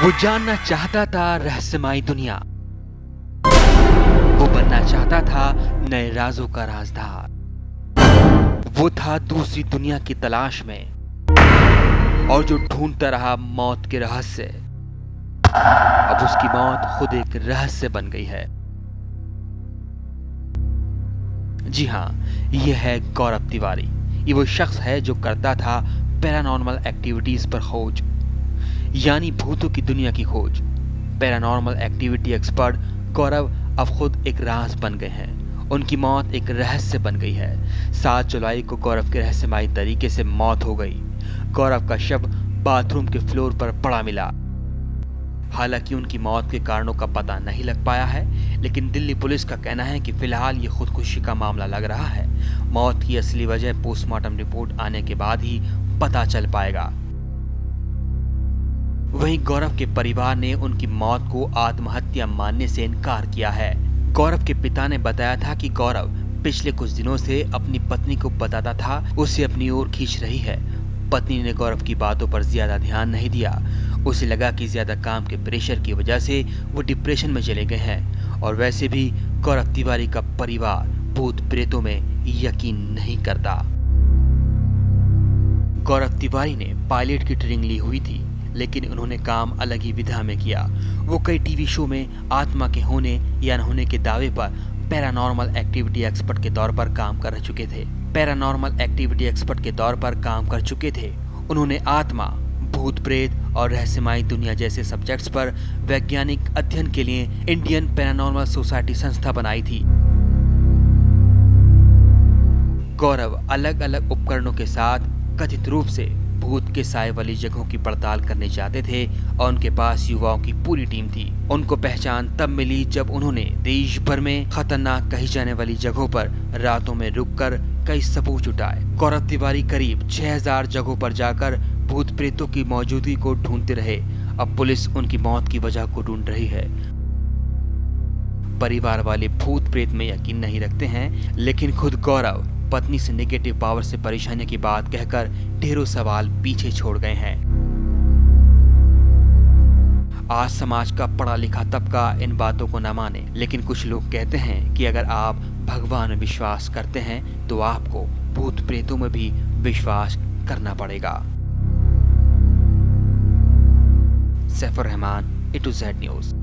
वो जानना चाहता था रहस्यमयी दुनिया। वो बनना चाहता था नए राजों का राजदार। वो था दूसरी दुनिया की तलाश में और जो ढूंढता रहा मौत के रहस्य। अब उसकी मौत खुद एक रहस्य बन गई है। जी हाँ, यह है गौरव तिवारी। ये वो शख्स है जो करता था पैरानॉर्मल एक्टिविटीज पर खोज, यानी भूतों की दुनिया की खोज। पैरानॉर्मल एक्टिविटी एक्सपर्ट गौरव अब खुद एक राज बन गए हैं। उनकी मौत एक रहस्य बन गई है। 7 जुलाई को गौरव के रहस्यमयी तरीके से मौत हो गई। गौरव का शव बाथरूम के फ्लोर पर पड़ा मिला। हालांकि उनकी मौत के कारणों का पता नहीं लग पाया है, लेकिन दिल्ली पुलिस का कहना है कि फिलहाल ये खुदकुशी का मामला लग रहा है। मौत की असली वजह पोस्टमार्टम रिपोर्ट आने के बाद ही पता चल पाएगा। वहीं गौरव के परिवार ने उनकी मौत को आत्महत्या मानने से इनकार किया है। गौरव के पिता ने बताया था कि गौरव पिछले कुछ दिनों से अपनी पत्नी को बताता था उसे अपनी ओर खींच रही है। पत्नी ने गौरव की बातों पर ज्यादा ध्यान नहीं दिया। उसे लगा कि ज्यादा काम के प्रेशर की वजह से वो डिप्रेशन में चले गए हैं। और वैसे भी गौरव तिवारी का परिवार भूत प्रेतों में यकीन नहीं करता। गौरव तिवारी ने पायलट की ट्रेनिंग ली हुई थी, लेकिन उन्होंने काम अलग ही विधा में किया। वो कई टीवी शो में आत्मा के होने या न होने के दावे पर पैरानॉर्मल एक्टिविटी एक्सपर्ट के तौर पर काम कर चुके थे। उन्होंने आत्मा, भूत प्रेत और रहस्यमयी दुनिया जैसे सब्जेक्ट्स पर वैज्ञानिक अध्ययन के लिए इंडियन पैरानॉर्मल सोसाइटी संस्था बनाई थी। गौरव अलग अलग उपकरणों के साथ कथित रूप से भूत के साए वाली जगहों की पड़ताल करने जाते थे और उनके पास युवाओं की पूरी टीम थी। उनको पहचान तब मिली जब उन्होंने देश भर में खतरनाक कही जाने वाली जगहों पर रातों में रुककर कई सबूत जुटाए। गौरव तिवारी करीब 6000 जगहों पर जाकर भूत प्रेतों की मौजूदगी को ढूंढते रहे। अब पुलिस उनकी मौत की वजह को ढूंढ रही है। परिवार वाले भूत प्रेत में यकीन नहीं रखते हैं, लेकिन खुद गौरव पत्नी से नेगेटिव पावर से परेशानी की बात कहकर ढेरों सवाल पीछे छोड़ गए हैं। आज समाज का पढ़ा लिखा तबका इन बातों को न माने, लेकिन कुछ लोग कहते हैं कि अगर आप भगवान में विश्वास करते हैं तो आपको भूत प्रेतों में भी विश्वास करना पड़ेगा। Saifur Rahman, A to Z news.